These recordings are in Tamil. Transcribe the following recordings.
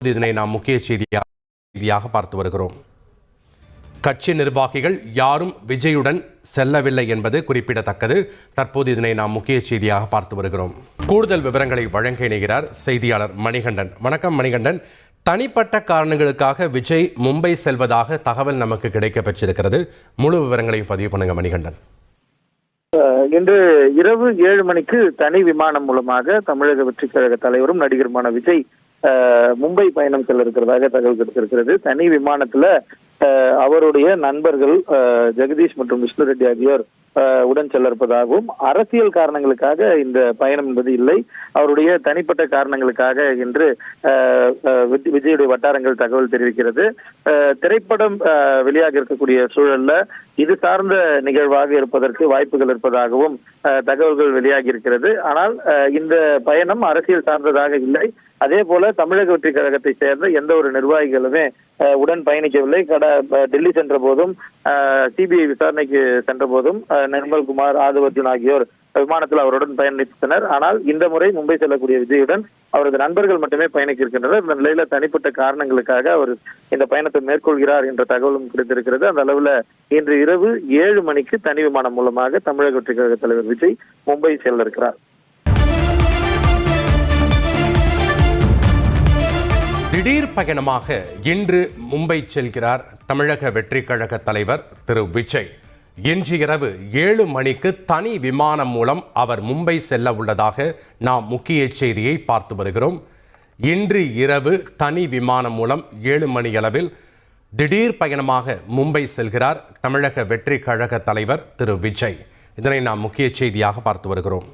இதனை நாம் முக்கிய செய்தியாக பார்த்து வருகிறோம். கட்சி நிர்வாகிகள் யாரும் விஜயுடன் செல்லவில்லை என்பது குறிப்பிடத்தக்கது. தற்போது இதனை நாம் முக்கிய செய்தியாக பார்த்து வருகிறோம். கூடுதல் விவரங்களை வழங்க இணைகிறார் செய்தியாளர் மணிகண்டன். வணக்கம் மணிகண்டன். தனிப்பட்ட காரணங்களுக்காக விஜய் மும்பை செல்வதாக தகவல் நமக்கு கிடைக்க பெற்றிருக்கிறது. முழு விவரங்களையும் பதிவு பண்ணுங்க மணிகண்டன். இன்று இரவு 7 மணிக்கு தனி விமானம் மூலமாக தமிழக வெற்றிக் கழக தலைவரும் நடிகருமான விஜய் மும்பை பயணம் செல்ல இருக்கிறதாக தகவல் கிடைத்திருக்கிறது. தனி விமானத்துல அவருடைய நண்பர்கள் ஜெகதீஷ் மற்றும் விஷ்ணு ரெட்டி ஆகியோர் உடன் செல்ல இருப்பதாகவும், அரசியல் காரணங்களுக்காக இந்த பயணம் என்பது இல்லை, அவருடைய தனிப்பட்ட காரணங்களுக்காக என்று விஜயுடைய வட்டாரங்கள் தகவல் தெரிவிக்கிறது. திரைப்படம் வெளியாக இருக்கக்கூடிய சூழல்ல இது சார்ந்த நிகழ்வாக இருப்பதற்கு வாய்ப்புகள் இருப்பதாகவும் தகவல்கள் வெளியாகி இருக்கிறது. ஆனால் இந்த பயணம் அரசியல் சார்ந்ததாக இல்லை. அதே போல தமிழக வெற்றி கழகத்தை சேர்ந்த எந்த ஒரு நிர்வாகிகளுமே உடன் பயணிக்கவில்லை. டெல்லி சென்ற போதும், சிபிஐ விசாரணைக்கு சென்ற போதும் நிர்மல்குமார், ஆதவர்ஜுன் ஆகியோர் விமானத்தில் அவருடன் பயணித்தனர். ஆனால் இந்த முறை மும்பை செல்லக்கூடிய விஜயுடன் அவரது நண்பர்கள் மட்டுமே பயணிக்க இருக்கின்றனர். இந்த நிலையில தனிப்பட்ட காரணங்களுக்காக அவர் இந்த பயணத்தை மேற்கொள்கிறார் என்ற தகவலும் கிடைத்திருக்கிறது. அந்த அளவுல இன்று இரவு 7 மணிக்கு தனி விமானம் மூலமாக தமிழக வெற்றி கழக தலைவர் விஜய் மும்பை செல்ல இருக்கிறார். திடீர் பயணமாக இன்று மும்பை செல்கிறார் தமிழக வெற்றி கழக தலைவர் திரு விஜய். இன்று இரவு 7 மணிக்கு தனி விமானம் மூலம் அவர் மும்பை செல்ல உள்ளதாக நாம் முக்கிய செய்தியை பார்த்து வருகிறோம். இன்று இரவு தனி விமானம் மூலம் 7 மணியளவில் திடீர் பயணமாக மும்பை செல்கிறார் தமிழக வெற்றி கழக தலைவர் திரு விஜய். இதனை நாம் முக்கிய செய்தியாக பார்த்து வருகிறோம்.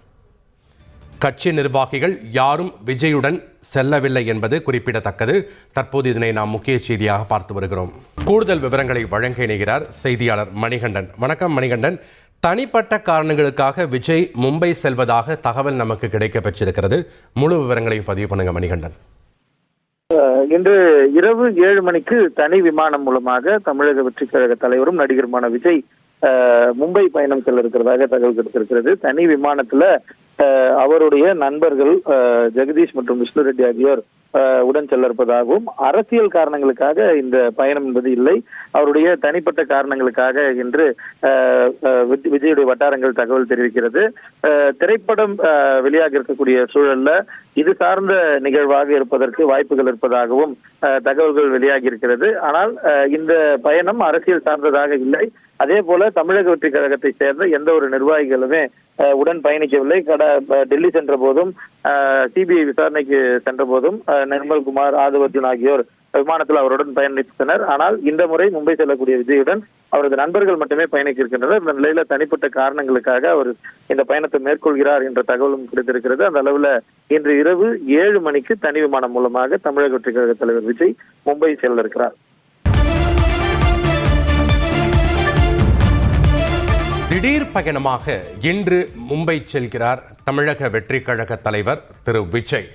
கட்சி நிர்வாகிகள் யாரும் விஜயுடன் செல்லவில்லை என்பது குறிப்பிடத்தக்கது. தற்போது இதனை நாம் முக்கிய செய்தியாக பார்த்து வருகிறோம். கூடுதல் விவரங்களை வழங்க இணைகிறார் செய்தியாளர் மணிகண்டன். வணக்கம் மணிகண்டன். தனிப்பட்ட காரணங்களுக்காக விஜய் மும்பை செல்வதாக தகவல் நமக்கு கிடைக்க பெற்றிருக்கிறது. முழு விவரங்களையும் பதிவு பண்ணுங்க மணிகண்டன். இன்று இரவு 7 மணிக்கு தனி விமானம் மூலமாக தமிழக வெற்றி கழக தலைவரும் நடிகருமான விஜய் மும்பை பயணம் செல்ல இருக்கிறதாக தகவல் கிடைத்திருக்கிறது. தனி விமானத்துல அவருடைய நண்பர்கள் ஜெகதீஷ் மற்றும் விஷ்ணு ரெட்டி ஆகியோர் உடன் செல்ல இருப்பதாகவும், அரசியல் காரணங்களுக்காக இந்த பயணம் என்பது இல்லை, அவருடைய தனிப்பட்ட காரணங்களுக்காக என்று விஜயுடைய வட்டாரங்கள் தகவல் தெரிவிக்கிறது. திரைப்படம் வெளியாக இருக்கக்கூடிய சூழல்ல இது சார்ந்த நிகழ்வாக இருப்பதற்கு வாய்ப்புகள் இருப்பதாகவும் தகவல்கள் வெளியாகி இருக்கிறது. ஆனால் இந்த பயணம் அரசியல் சார்ந்ததாக இல்லை. அதே போல தமிழக வெற்றி கழகத்தை சேர்ந்த எந்த ஒரு நிர்வாகிகளுமே உடன் பயணிக்கவில்லை. டெல்லி சென்ற போதும், சிபிஐ விசாரணைக்கு சென்ற போதும் நிர்மல்குமார், ஆதவர்ஜுன் ஆகியோர் விமானத்தில் அவருடன் பயணித்தனர். ஆனால் இந்த முறை மும்பை செல்லக்கூடிய விஜயுடன் அவரது நண்பர்கள் மட்டுமே பயணிக்க இருக்கின்றனர். இந்த நிலையில தனிப்பட்ட காரணங்களுக்காக அவர் இந்த பயணத்தை மேற்கொள்கிறார் என்ற தகவலும் கிடைத்திருக்கிறது. அந்த அளவுல இன்று இரவு 7 மணிக்கு தனி விமானம் மூலமாக தமிழக வெற்றி கழக தலைவர் விஜய் மும்பை செல்ல இருக்கிறார். திடீர் பயணமாக இன்று மும்பை செல்கிறார் தமிழக வெற்றி கழக தலைவர் திரு விஜய்.